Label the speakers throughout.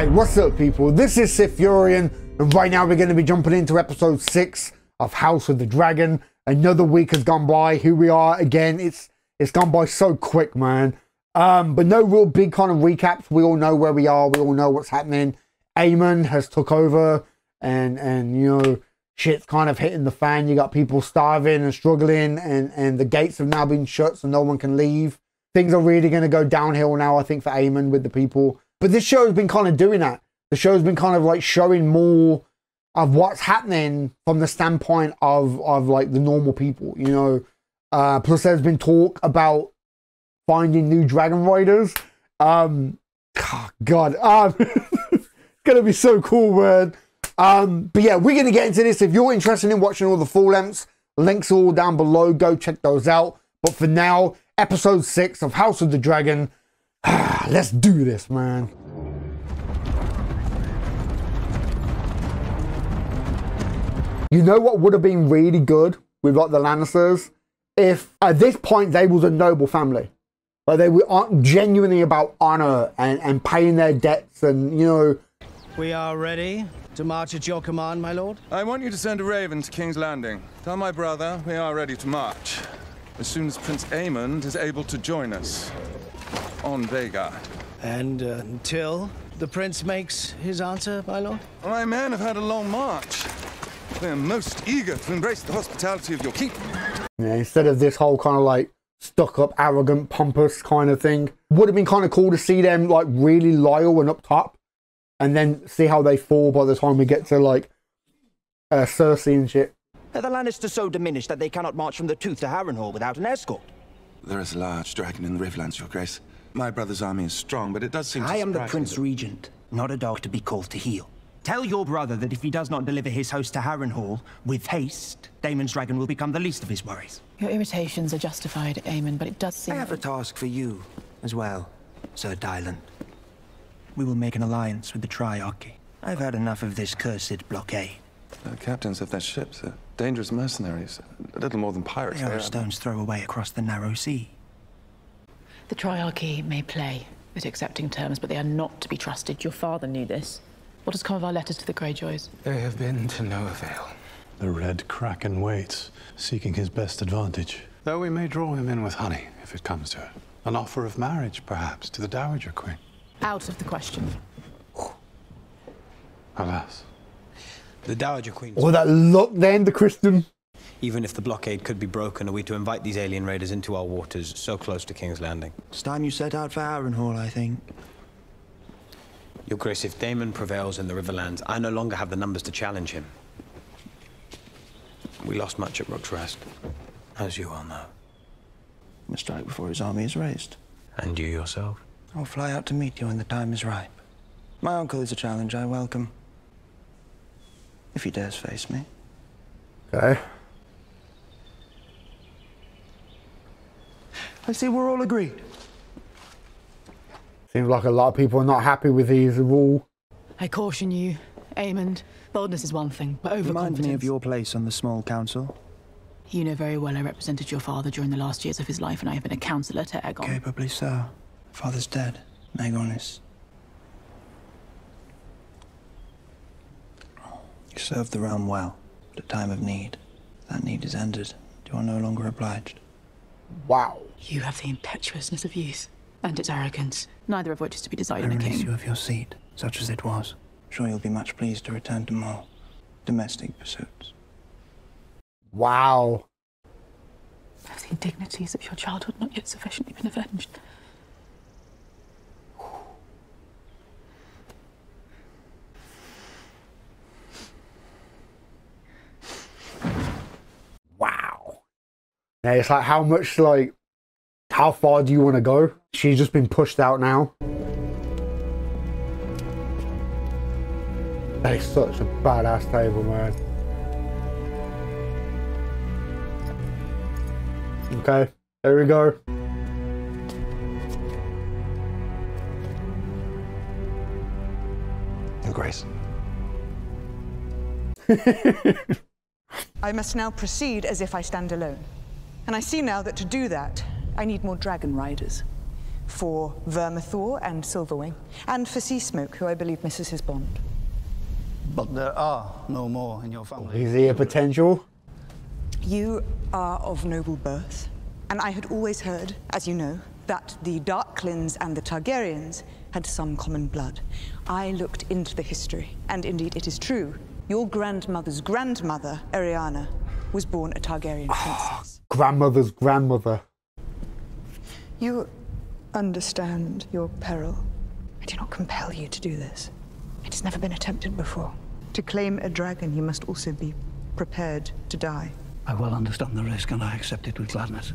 Speaker 1: Alright, what's up people? This is SithFurion, and right now we're going to be jumping into episode 6 of House of the Dragon. Another week has gone by. Here we are again. It's gone by so quick, man. But no real big kind of recaps. We all know where we are. We all know what's happening. Aemon has took over, and you know, shit's kind of hitting the fan. You got people starving and struggling, and the gates have now been shut so no one can leave. Things are really going to go downhill now, I think, for Aemon with the people. But this show's been kind of doing that. The show's been kind of like showing more of what's happening from the standpoint of like the normal people, you know. Plus there's been talk about finding new dragon riders. Oh, God, it's gonna be so cool, man. But yeah, we're gonna get into this. If you're interested in watching all the full lengths, links are all down below. Go check those out. But for now, episode 6 of House of the Dragon. Let's do this, man. You know what would have been really good with like the Lannisters? If at this point they was a noble family. Like they were genuinely about honor and paying their debts, and you know.
Speaker 2: We are ready to march at your command, my lord.
Speaker 3: I want you to send a raven to King's Landing. Tell my brother we are ready to march as soon as Prince Aemon is able to join us on Vhagar.
Speaker 2: And until the prince makes his answer, my lord?
Speaker 3: My men have had a long march. They are most eager to embrace the hospitality of your keep.
Speaker 1: Yeah, instead of this whole kind of like stuck up, arrogant, pompous kind of thing. Would have been kind of cool to see them like really loyal and up top, and then see how they fall by the time we get to like Cersei and shit.
Speaker 4: Are the Lannisters so diminished that they cannot march from the Tooth to Harrenhal without an escort?
Speaker 5: There is a large dragon in the Riverlands, Your Grace. My brother's army is strong, but it does seem to
Speaker 4: I am the
Speaker 5: surprise
Speaker 4: Prince
Speaker 5: me
Speaker 4: Regent, not a dog to be called to heel. Tell your brother that if he does not deliver his host to Harrenhal with haste, Daemon's dragon will become the least of his worries.
Speaker 6: Your irritations are justified, Aemon, but it does seem...
Speaker 4: I have a task for you as well, Sir Dylan. We will make an alliance with the Triarchy. I've had enough of this cursed blockade.
Speaker 5: The captains of their ships are dangerous mercenaries, a little more than pirates.
Speaker 4: They are a stone's throw away across the narrow sea.
Speaker 6: The Triarchy may play at accepting terms, but they are not to be trusted. Your father knew this. What has come of our letters to the Greyjoys?
Speaker 7: They have been to no avail. The Red Kraken waits, seeking his best advantage. Though we may draw him in with honey, if it comes to it. An offer of marriage, perhaps, to the Dowager Queen.
Speaker 6: Out of the question.
Speaker 7: Alas.
Speaker 8: The Dowager Queen.
Speaker 1: Or that look then, the Christian.
Speaker 8: Even if the blockade could be broken, are we to invite these alien raiders into our waters so close to King's Landing?
Speaker 4: It's time you set out for Harrenhal, I think.
Speaker 8: Your Grace, if Daemon prevails in the Riverlands, I no longer have the numbers to challenge him. We lost much at Rook's Rest, as you well know.
Speaker 4: We must strike before his army is raised.
Speaker 8: And you yourself?
Speaker 4: I'll fly out to meet you when the time is ripe. My uncle is a challenge I welcome. If he dares face me.
Speaker 1: Okay.
Speaker 4: I see we're all agreed.
Speaker 1: Seems like a lot of people are not happy with these rule.
Speaker 6: I caution you, Aemon. Boldness is one thing, but overconfidence...
Speaker 4: Remind me of your place on the small council.
Speaker 6: You know very well I represented your father during the last years of his life, and I have been a counsellor to Aegon.
Speaker 4: Capably so. Father's dead. Aegon is. You served the realm well, at a time of need. That need is ended. You are no longer obliged.
Speaker 1: Wow.
Speaker 6: You have the impetuousness of youth, and its arrogance, neither of which is to be desired in
Speaker 4: I
Speaker 6: a
Speaker 4: release
Speaker 6: king.
Speaker 4: you of your seat, such as it was. Sure you'll be much pleased to return to more domestic pursuits.
Speaker 1: Wow.
Speaker 6: Have the indignities of your childhood not yet sufficiently been avenged?
Speaker 1: Wow. Yeah, it's like how much, like, how far do you want to go? She's just been pushed out now. That is such a badass table, man. Okay, there we go.
Speaker 7: Your Grace.
Speaker 9: I must now proceed as if I stand alone. And I see now that to do that, I need more dragon riders. for Vermithor and Silverwing, and for Seasmoke, who I believe misses his bond.
Speaker 2: But there are no more in your family.
Speaker 1: Is he a potential?
Speaker 9: You are of noble birth, and I had always heard, as you know, that the Darklins and the Targaryens had some common blood. I looked into the history, and indeed it is true. Your grandmother's grandmother, Ariana, was born a Targaryen princess.
Speaker 1: Grandmother's grandmother.
Speaker 9: You understand your peril. I do not compel you to do this. It has never been attempted before. To claim a dragon, you must also be prepared to die.
Speaker 2: I well understand the risk, and I accept it with gladness.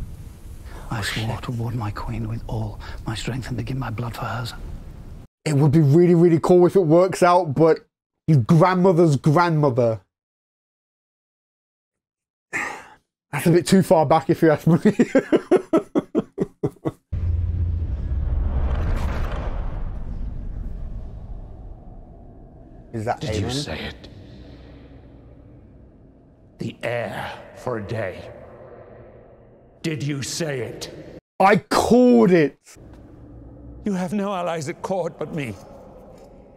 Speaker 2: I swore to ward my queen with all my strength and to give my blood for hers.
Speaker 1: It would be really, really cool if it works out, but his grandmother's grandmother. That's a bit too far back, if you ask me. Is that
Speaker 10: Did you say it? The heir for a day. Did you say it?
Speaker 1: I called it.
Speaker 10: You have no allies at court but me.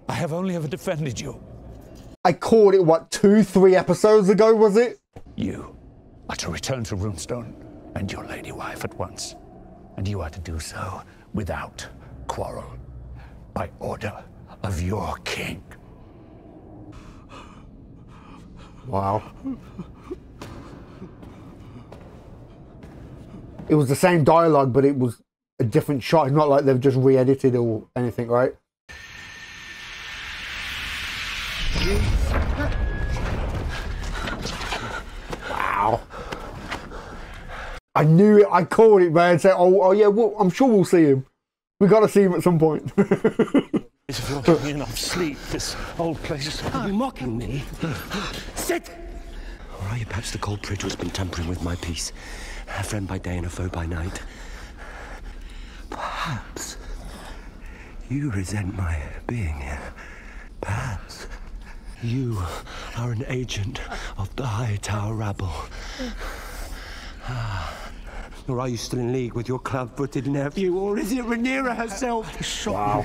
Speaker 10: I have only ever defended you.
Speaker 1: I called it, what, 2-3 episodes ago, was it?
Speaker 10: You are to return to Runestone and your lady wife at once. And you are to do so without quarrel, by order of your king.
Speaker 1: Wow. It was the same dialogue, but it was a different shot. It's not like they've just re-edited or anything, right? Wow. I knew it. I called it, man. Said, oh yeah, well, I'm sure we'll see him. We got to see him at some point.
Speaker 10: If you're getting enough sleep, this old place...
Speaker 11: Are you mocking me? Sit! Or are you perhaps the culprit who's been tampering with my peace? A friend by day and a foe by night. Perhaps you resent my being here. Perhaps you are an agent of the Hightower rabble. Or are you still in league with your club-footed nephew? Or is it Rhaenyra herself?
Speaker 1: Wow.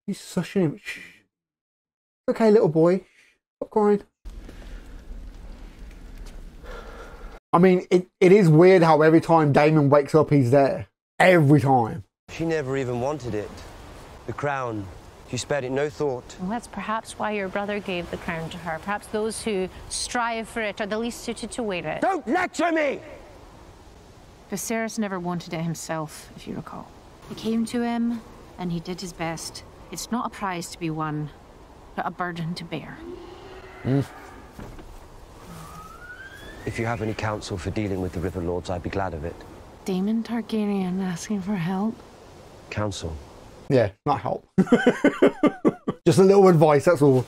Speaker 1: He's sushing him. Shh. Okay, little boy. Stop crying. I mean, it is weird how every time Daemon wakes up, he's there. Every time.
Speaker 11: She never even wanted it. The crown. She spared it no thought.
Speaker 12: Well, that's perhaps why your brother gave the crown to her. Perhaps those who strive for it are the least suited to wear it.
Speaker 11: Don't lecture me!
Speaker 12: Viserys never wanted it himself, if you recall. It came to him, and he did his best. It's not a prize to be won, but a burden to bear.
Speaker 11: If you have any counsel for dealing with the River Lords, I'd be glad of it.
Speaker 12: Daemon Targaryen asking for help?
Speaker 11: Counsel?
Speaker 1: Yeah, not help. Just a little advice, that's all.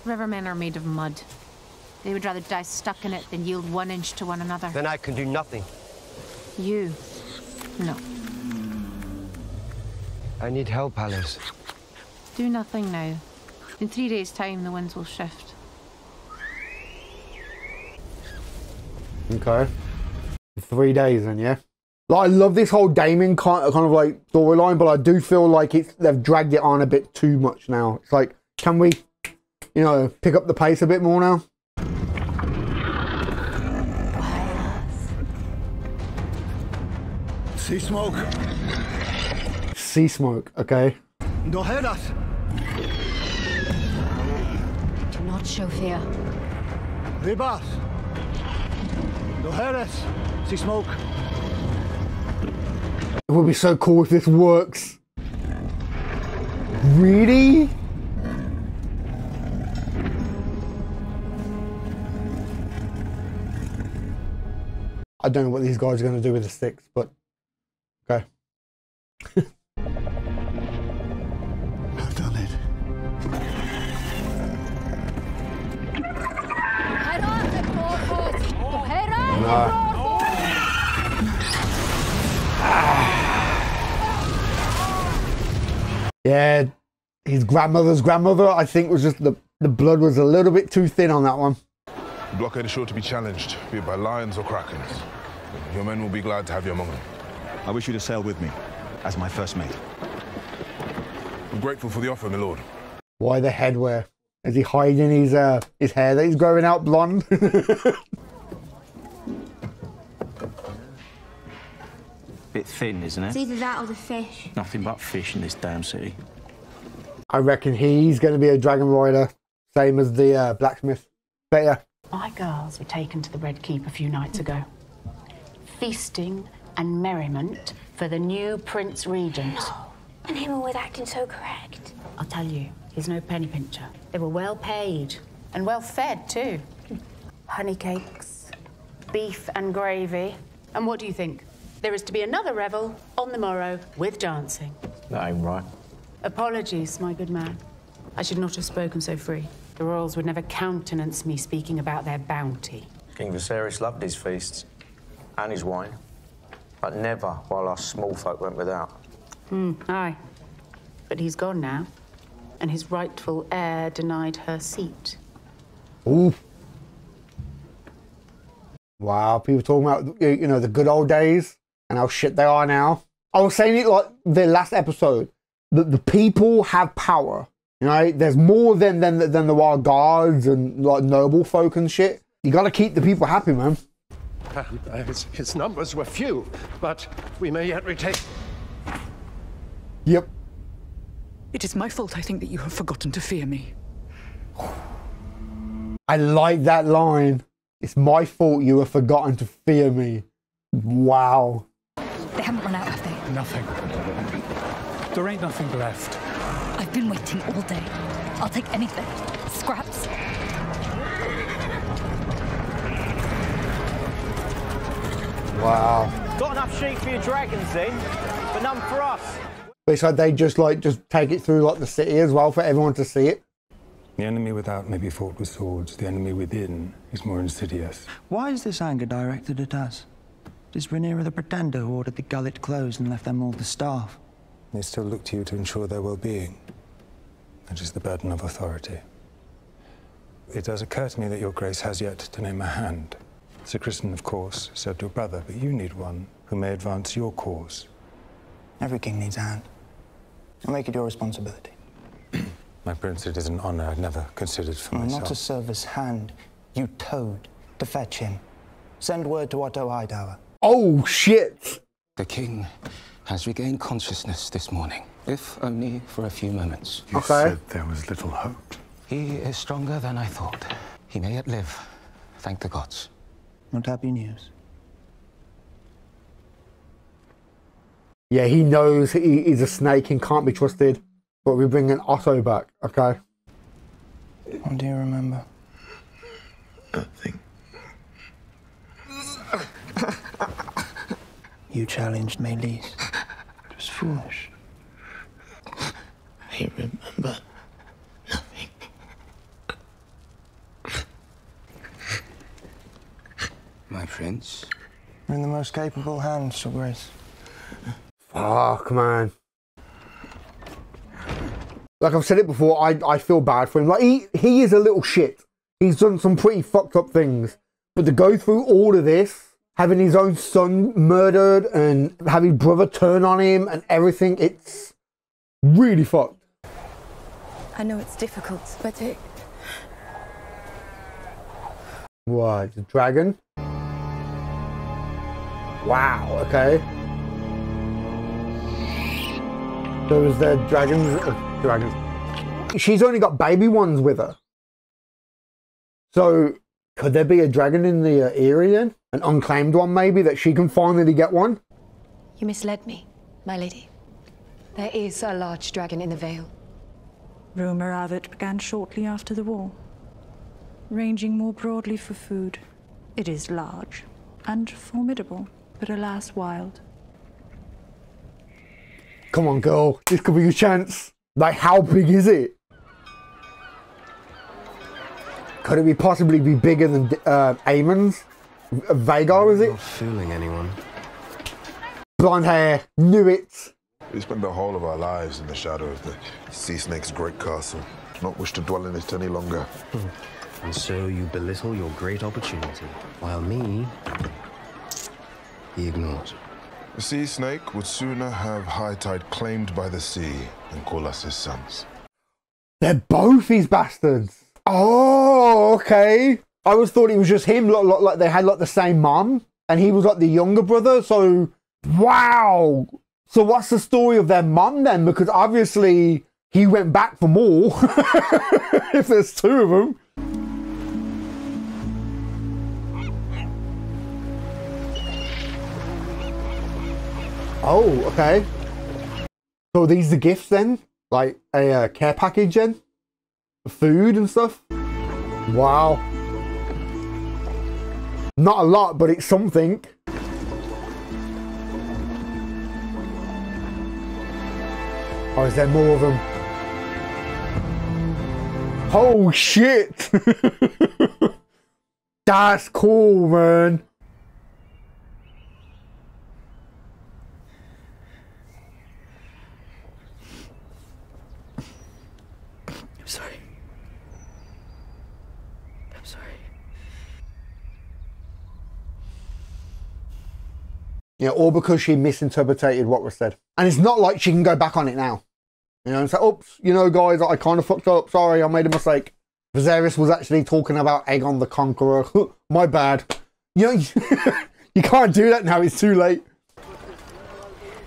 Speaker 12: Rivermen are made of mud. They would rather die stuck in it than yield 1 inch to one another.
Speaker 11: Then I can do nothing.
Speaker 12: You? No.
Speaker 11: I need help, Alice.
Speaker 12: Do nothing now. In 3 days' time, the winds will shift.
Speaker 1: Okay. 3 days then, yeah? Like, I love this whole Daemon kind of like storyline, but I do feel like they've dragged it on a bit too much now. It's like, can we, you know, pick up the pace a bit more now?
Speaker 2: Seasmoke.
Speaker 1: Seasmoke, okay.
Speaker 2: Doheras.
Speaker 12: Do not show fear.
Speaker 2: Ribas. Doheras. Seasmoke.
Speaker 1: It would be so cool if this works. Really? I don't know what these guys are going to do with the sticks, but okay.
Speaker 2: I've done it.
Speaker 1: No. Yeah, his grandmother's grandmother, I think, was just the blood was a little bit too thin on that one.
Speaker 13: The blockade is sure to be challenged, be it by lions or krakens. Your men will be glad to have you among them.
Speaker 14: I wish you to sail with me, as my first mate.
Speaker 13: I'm grateful for the offer, my lord.
Speaker 1: Why the headwear? Is he hiding his hair that he's growing out blonde?
Speaker 15: Bit thin, isn't it?
Speaker 16: It's either that or the fish.
Speaker 15: Nothing but fish in this damn city.
Speaker 1: I reckon he's going to be a dragon rider, same as the blacksmith. Better.
Speaker 17: My girls were taken to the Red Keep a few nights ago. Feasting and merriment for the new Prince Regent.
Speaker 16: And him always acting so correct.
Speaker 17: I'll tell you, he's no penny pincher. They were well paid and well fed too. Honey cakes, beef and gravy. And what do you think? There is to be another revel on the morrow with dancing.
Speaker 15: That ain't right.
Speaker 17: Apologies, my good man. I should not have spoken so free. The royals would never countenance me speaking about their bounty.
Speaker 15: King Viserys loved his feasts and his wine, but never while us small folk went without.
Speaker 17: Aye. But he's gone now, and his rightful heir denied her seat.
Speaker 1: Ooh. Wow, people talking about, you know, the good old days and how shit they are now. I was saying it like the last episode, that the people have power. You know, there's more than the wild guards and like noble folk and shit. You got to keep the people happy, man.
Speaker 18: His numbers were few, but we may yet retake.
Speaker 1: Yep.
Speaker 19: It is my fault, I think, that you have forgotten to fear me.
Speaker 1: I like that line. It's my fault you have forgotten to fear me. Wow.
Speaker 20: They haven't run out, have they?
Speaker 10: Nothing. There ain't nothing left.
Speaker 20: I've been waiting all day. I'll take anything. Scraps.
Speaker 1: Wow.
Speaker 21: Got enough sheep for your dragons in, but none for us.
Speaker 1: So they just take it through like the city as well for everyone to see it.
Speaker 22: The enemy without may be fought with swords. The enemy within is more insidious.
Speaker 4: Why is this anger directed at us? Is Rhaenyra the Pretender who ordered the gullet closed and left them all to starve?
Speaker 22: They still look to you to ensure their well-being. That is the burden of authority. It does occur to me that your grace has yet to name a hand. Sir Kristen, of course, served your brother, but you need one who may advance your cause.
Speaker 4: Every king needs a hand. I'll make it your responsibility.
Speaker 22: My prince, it is an honor I'd never considered for myself.
Speaker 4: Not to serve as hand. You towed to fetch him. Send word to Otto Hightower.
Speaker 1: Oh, shit!
Speaker 23: The king has regained consciousness this morning, if only for a few moments.
Speaker 22: You said there was little hope.
Speaker 23: He is stronger than I thought. He may yet live, thank the gods.
Speaker 4: Not happy news.
Speaker 1: Yeah, he knows he's a snake and can't be trusted. But we're bringing Otto back, okay?
Speaker 4: What do you remember?
Speaker 23: Nothing.
Speaker 4: You challenged Meleese. It was foolish.
Speaker 23: I remember nothing. My prince?
Speaker 4: You're in the most capable hands, Your Grace.
Speaker 1: Fuck, man. Like I've said it before, I feel bad for him. Like, he is a little shit. He's done some pretty fucked up things. But to go through all of this, having his own son murdered and having brother turn on him and everything, it's really fucked.
Speaker 24: I know it's difficult, but it...
Speaker 1: What, the dragon? Wow, okay. So is there dragons? She's only got baby ones with her. So could there be a dragon in the area then? An unclaimed one maybe, that she can finally get one?
Speaker 24: You misled me, my lady. There is a large dragon in the Vale.
Speaker 9: Rumour of it began shortly after the war. Ranging more broadly for food. It is large and formidable, but alas wild.
Speaker 1: Come on, girl. This could be your chance. Like, how big is it? Could it possibly be bigger than Aemon's? Vhagar, is it?
Speaker 25: Not fooling anyone.
Speaker 1: Blonde hair. Knew it.
Speaker 13: We spent the whole of our lives in the shadow of the sea snake's great castle. Do not wish to dwell in it any longer.
Speaker 3: And so you belittle your great opportunity, while me, he ignores.
Speaker 13: The sea snake would sooner have high tide claimed by the sea than call us his sons.
Speaker 1: They're both these bastards. Oh, okay. I always thought it was just him, like they had like the same mum, and he was like the younger brother. So, wow. So what's the story of their mum then? Because obviously he went back for more. If there's two of them. Oh, okay. So are these the gifts then? Like a care package then? Food and stuff? Wow. Not a lot, but it's something. Oh, is there more of them? Oh, shit! That's cool, man.
Speaker 19: I'm sorry. I'm sorry.
Speaker 1: Yeah, all because she misinterpreted what was said. And it's not like she can go back on it now. You know, and say, oops, you know, guys, I kind of fucked up. Sorry, I made a mistake. Viserys was actually talking about Aegon the Conqueror. My bad. You know, you can't do that now. It's too late.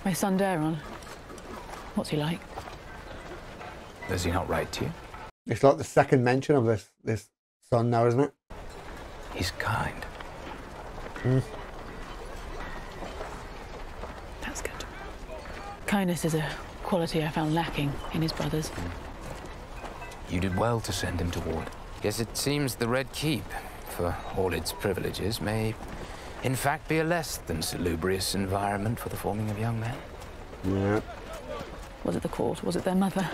Speaker 19: My son Daron. What's he like?
Speaker 23: Does he not write to you?
Speaker 1: It's like the second mention of this son now, isn't it?
Speaker 23: He's kind.
Speaker 19: That's good. Kindness is a quality I found lacking in his brothers.
Speaker 23: You did well to send him to ward.
Speaker 5: Guess it seems the Red Keep, for all its privileges, may in fact be a less than salubrious environment for the forming of young men.
Speaker 1: Yeah.
Speaker 19: Was it the court? Was it their mother?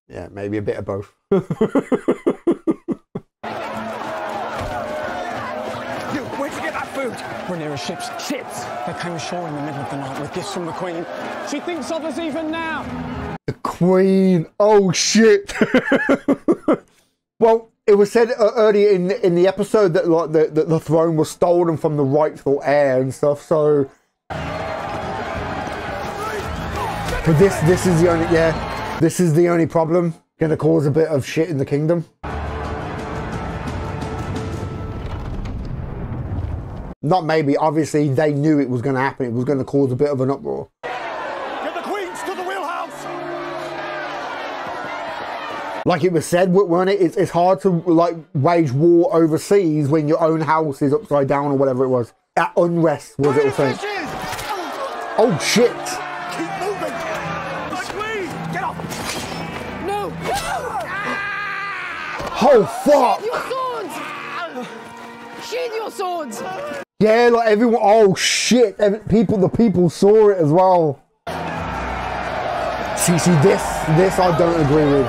Speaker 1: Yeah, maybe a bit of both.
Speaker 18: Where'd you get that food? We're near a ship's. Ships? They came ashore in the middle of the night with gifts from the Queen. She thinks of us even now.
Speaker 1: The Queen. Oh, shit. Well, it was said earlier in the episode that like the throne was stolen from the rightful heir and stuff. So, but this is the only this is the only problem. Gonna cause a bit of shit in the kingdom. Not maybe. Obviously, they knew it was going to happen. It was going to cause a bit of an uproar.
Speaker 18: Get the Queens to the wheelhouse!
Speaker 1: Like it was said, weren't it? It's hard to like wage war overseas when your own house is upside down or whatever it was. At unrest was it? Saying. Oh shit!
Speaker 18: Keep moving! My Queen! Get up! No!
Speaker 1: Oh fuck!
Speaker 18: Sheathe your swords!
Speaker 1: Yeah, like everyone. Oh shit! The people saw it as well. See, this I don't agree with.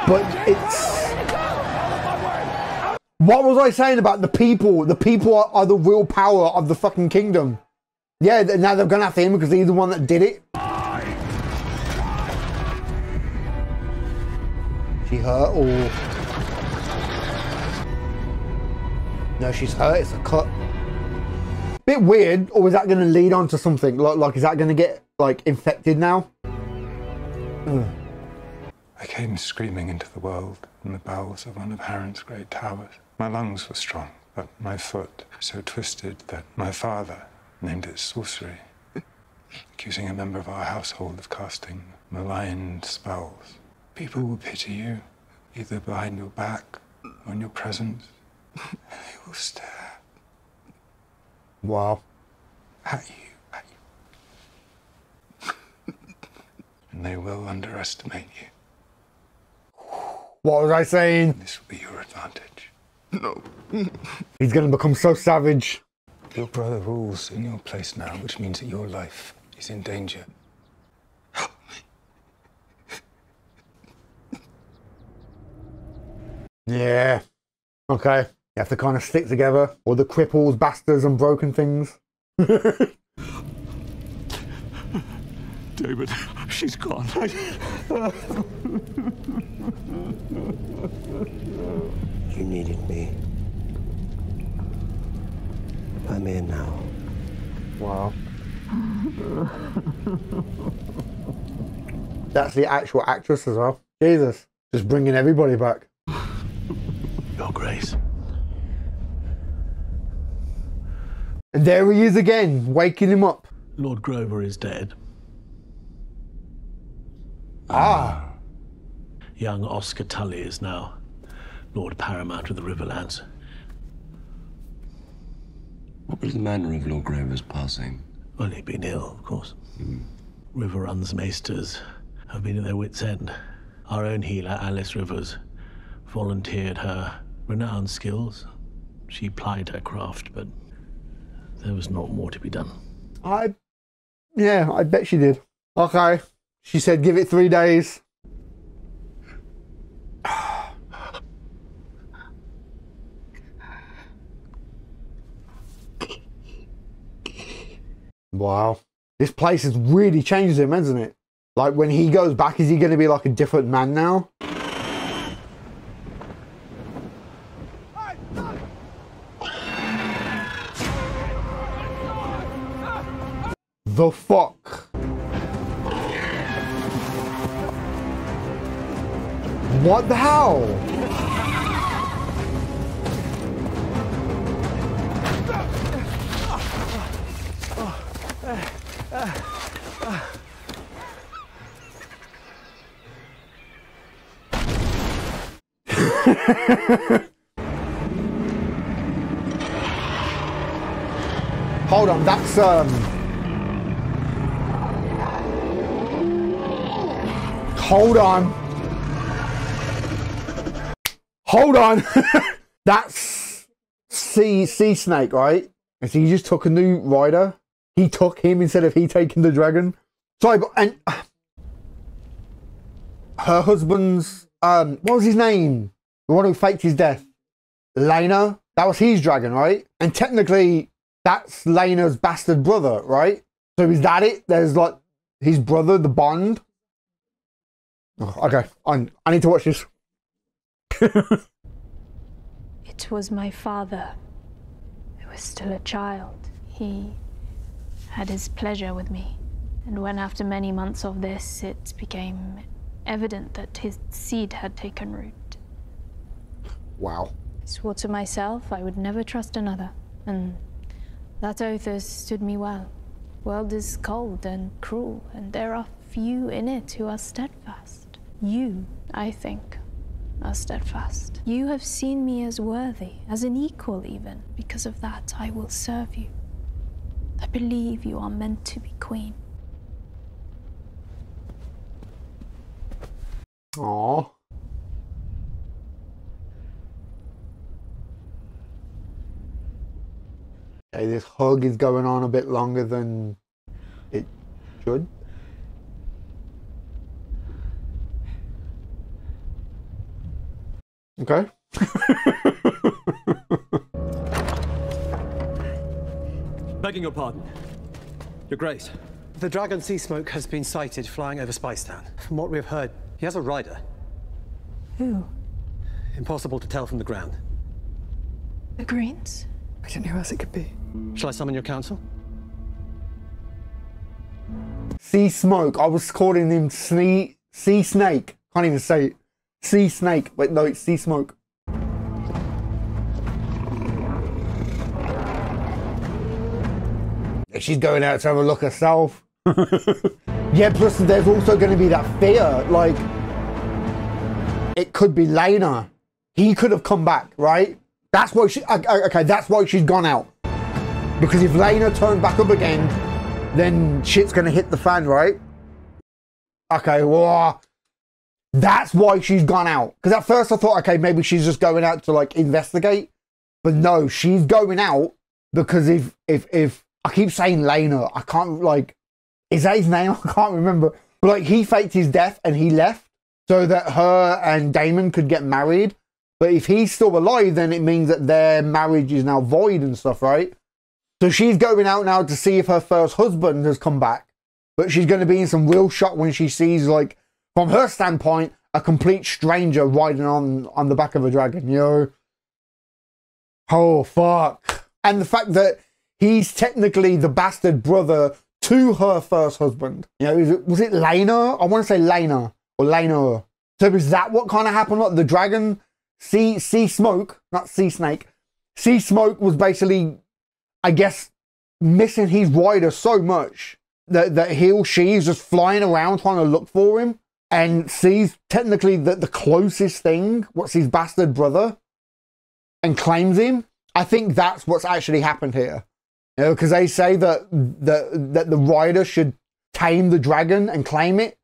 Speaker 1: But it's. What was I saying about the people? The people are the real power of the fucking kingdom. Yeah, now they're gonna have to him because he's the one that did it. She hurt or? No, she's hurt. It's a cut. Bit weird. Or is that going to lead on to something? Like, is that going to get like infected now?
Speaker 22: I came screaming into the world from the bowels of one of Harren's great towers. My lungs were strong, but my foot so twisted that my father named it sorcery, accusing a member of our household of casting malign spells. People will pity you, either behind your back or in your presence. They will stare.
Speaker 1: Wow.
Speaker 22: At you. And they will underestimate you.
Speaker 1: What was I saying?
Speaker 22: This will be your advantage.
Speaker 13: No.
Speaker 1: He's going to become so savage.
Speaker 22: Your brother rules in your place now, which means that your life is in danger.
Speaker 1: Yeah. Okay. You have to kind of stick together. Or the cripples, bastards, and broken things.
Speaker 10: David, she's gone.
Speaker 3: You needed me. I'm here now.
Speaker 1: Wow. That's the actual actress as well. Jesus. Just bringing everybody back.
Speaker 10: Your Grace.
Speaker 1: And there he is again, waking him up.
Speaker 10: Lord Grover is dead.
Speaker 1: Ah.
Speaker 10: Young Oscar Tully is now Lord Paramount of the Riverlands.
Speaker 3: What was the manner of Lord Grover's passing?
Speaker 10: Well, he'd been ill, of course. Riverrun's maesters have been at their wits' end. Our own healer, Alice Rivers, volunteered her renowned skills. She plied her craft, but there was not more to be done.
Speaker 1: Yeah, I bet she did. Okay. She said give it 3 days. Wow. This place has really changed him, hasn't it? Like, when he goes back, is he going to be like a different man now? The fuck? What the hell? Hold on, that's hold on. Hold on. That's Sea Snake, right? And so he just took a new rider. He took him instead of he taking the dragon. Sorry, but and her husband's what was his name? The one who faked his death. Lena. That was his dragon, right? And technically that's Lena's bastard brother, right? So is that it? There's like his brother, the Bond. Oh, okay, I need to watch this.
Speaker 6: It was my father, who was still a child. He had his pleasure with me. And when after many months of this, it became evident that his seed had taken root.
Speaker 1: Wow.
Speaker 6: I swore to myself I would never trust another. And that oath has stood me well. The world is cold and cruel, and there are few in it who are steadfast. You, I think, are steadfast. You have seen me as worthy, as an equal even. Because of that, I will serve you. I believe you are meant to be queen.
Speaker 1: Aww. Okay, this hug is going on a bit longer than it should. Okay.
Speaker 7: Begging your pardon. Your Grace. The Dragon Sea Smoke has been sighted flying over Spicetown. From what we have heard, he has a rider.
Speaker 6: Who?
Speaker 7: Impossible to tell from the ground.
Speaker 6: The Greens?
Speaker 7: I don't know who else it could be. Shall I summon your council?
Speaker 1: Sea Smoke. I was calling him Sea Snake. Can't even say it. Sea Snake. Wait, no, it's Sea Smoke. She's going out to have a look herself. Yeah, plus there's also going to be that fear. Like, it could be Lena. He could have come back, right? That's why she... Okay, that's why she's gone out. Because if Lena turned back up again, then shit's going to hit the fan, right? Okay, well... That's why she's gone out. Because at first I thought, okay, maybe she's just going out to, like, investigate. But no, she's going out because if I keep saying Lena, I can't, like, is that his name? I can't remember. But, like, he faked his death and he left so that her and Damon could get married. But if he's still alive, then it means that their marriage is now void and stuff, right? So she's going out now to see if her first husband has come back. but she's going to be in some real shock when she sees, like, from her standpoint, a complete stranger riding on the back of a dragon, you know? Oh, fuck. And the fact that he's technically the bastard brother to her first husband. You know, was it Lena? I want to say Lena or Lena. So is that what kind of happened? Like the dragon, Sea Smoke, not Sea Snake. Sea Smoke was basically, I guess, missing his rider so much that he or she is just flying around trying to look for him and sees technically the closest thing, what's his bastard brother, and claims him. I think that's what's actually happened here. You know, because they say that the rider should tame the dragon and claim it,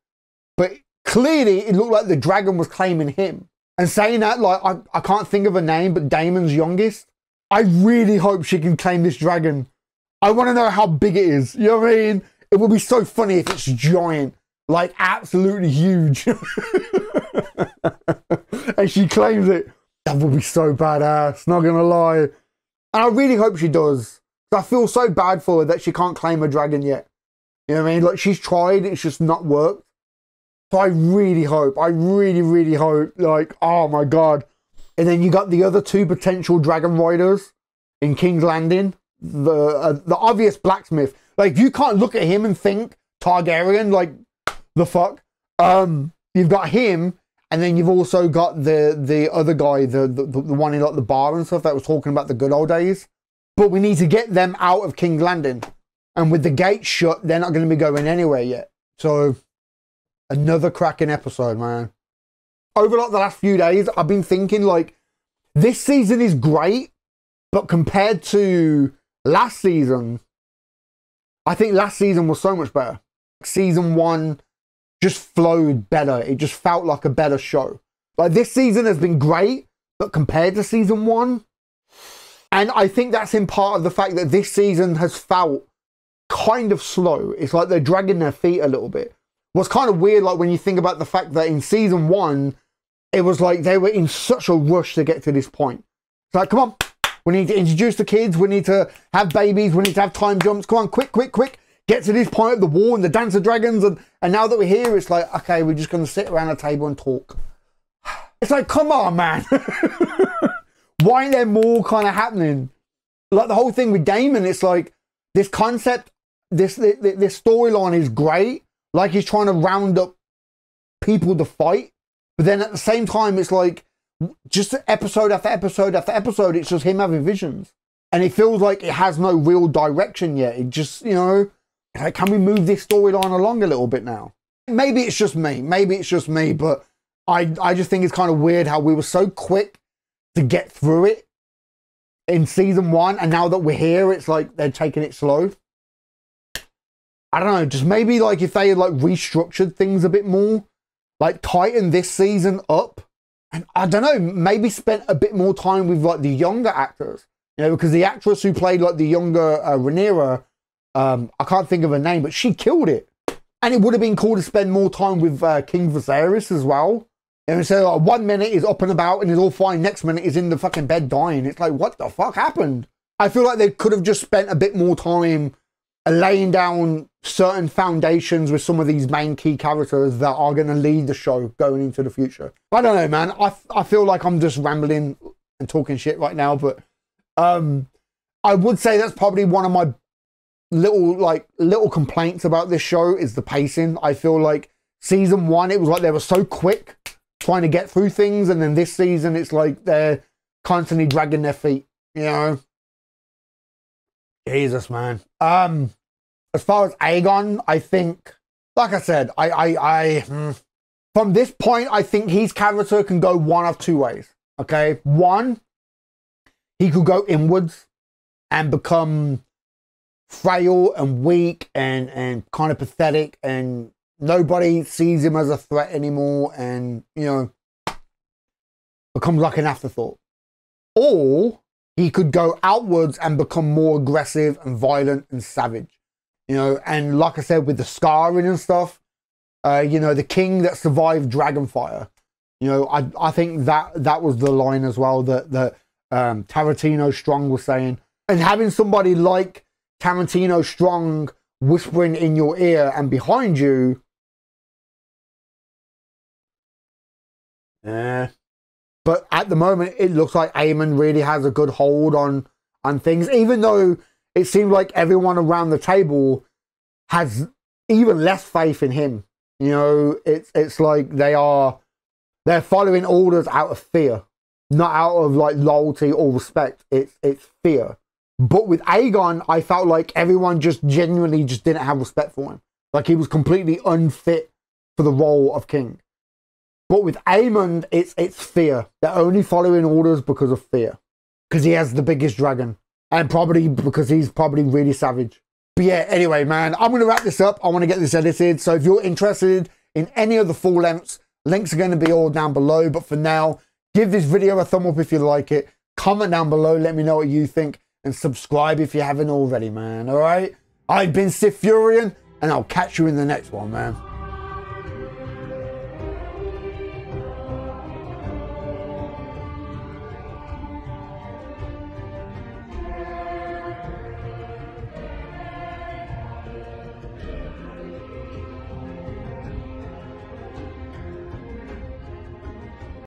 Speaker 1: but clearly it looked like the dragon was claiming him. And saying that, like, I can't think of a name, but Daemon's youngest, I really hope she can claim this dragon. I want to know how big it is. You know what I mean? It would be so funny if it's giant, like absolutely huge. And she claims it. That would be so badass, not gonna lie. And I really hope she does. I feel so bad for her that she can't claim a dragon yet. You know what I mean? Like, she's tried, it's just not worked. So I really hope, I really hope, like, oh my God. And then you got the other two potential dragon riders in King's Landing. The obvious blacksmith. Like, you can't look at him and think Targaryen, like, the fuck. You've got him, and then you've also got the other guy, the one in, like, the bar and stuff that was talking about the good old days. But we need to get them out of King's Landing. And with the gates shut, they're not going to be going anywhere yet. So, another cracking episode, man. Over, like, the last few days, I've been thinking, like, this season is great, but compared to last season, I think last season was so much better. Season 1 just flowed better. It just felt like a better show. Like, this season has been great, but compared to season 1, and I think that's in part of the fact that this season has felt kind of slow. It's like they're dragging their feet a little bit. What's kind of weird, like, when you think about the fact that in season 1, it was like they were in such a rush to get to this point. It's like, come on, we need to introduce the kids, we need to have babies, we need to have time jumps. Come on, quick, get to this point of the war and the Dance of Dragons. And now that we're here, it's like, okay, we're just going to sit around a table and talk. It's like, come on, man. Why ain't there more kind of happening? Like, the whole thing with Daemon, it's like, this concept, this storyline is great. Like, he's trying to round up people to fight. But then at the same time, it's like, just episode after episode after episode, it's just him having visions. And it feels like it has no real direction yet. It just, you know, like, can we move this storyline along a little bit now? Maybe it's just me, but I just think it's kind of weird how we were so quick to get through it in season 1, and now that we're here, it's like they're taking it slow. I don't know, just maybe, like, if they had, like, restructured things a bit more, like, tighten this season up, and I don't know, maybe spent a bit more time with, like, the younger actors, you know, because the actress who played, like, the younger Rhaenyra, I can't think of her name, but she killed it. And it would have been cool to spend more time with King Viserys as well. And so, like, 1 minute is up and about and is all fine, next minute is in the fucking bed dying. It's like, what the fuck happened? I feel like they could have just spent a bit more time laying down certain foundations with some of these main key characters that are going to lead the show going into the future. I don't know, man. I feel like I'm just rambling and talking shit right now, but I would say that's probably one of my little complaints about this show is the pacing. I feel like season 1, it was like they were so quick trying to get through things, and then this season it's like they're constantly dragging their feet, you know. Jesus, man. As far as Aegon, I think, like I said, from this point, I think his character can go one of two ways. Okay, one, he could go inwards and become frail and weak and kind of pathetic, and nobody sees him as a threat anymore, and, you know, becomes like an afterthought. Or he could go outwards and become more aggressive and violent and savage, you know. And like I said, with the scarring and stuff, you know, the king that survived Dragonfire, you know, I think that was the line as well that Tarantino Strong was saying. And having somebody like Tarantino Strong whispering in your ear and behind you. Yeah. But at the moment, it looks like Aemon really has a good hold on things, even though it seems like everyone around the table has even less faith in him. You know, it's like they're following orders out of fear, not out of like loyalty or respect. It's fear. But with Aegon, I felt like everyone just genuinely just didn't have respect for him. Like he was completely unfit for the role of king. But with Aemon, it's fear. They're only following orders because of fear. Because he has the biggest dragon. And probably because he's probably really savage. But yeah, anyway, man, I'm going to wrap this up. I want to get this edited. So if you're interested in any of the full lengths, links are going to be all down below. But for now, give this video a thumb up if you like it. Comment down below. Let me know what you think. And subscribe if you haven't already, man. All right? I've been SithFurion, and I'll catch you in the next one, man.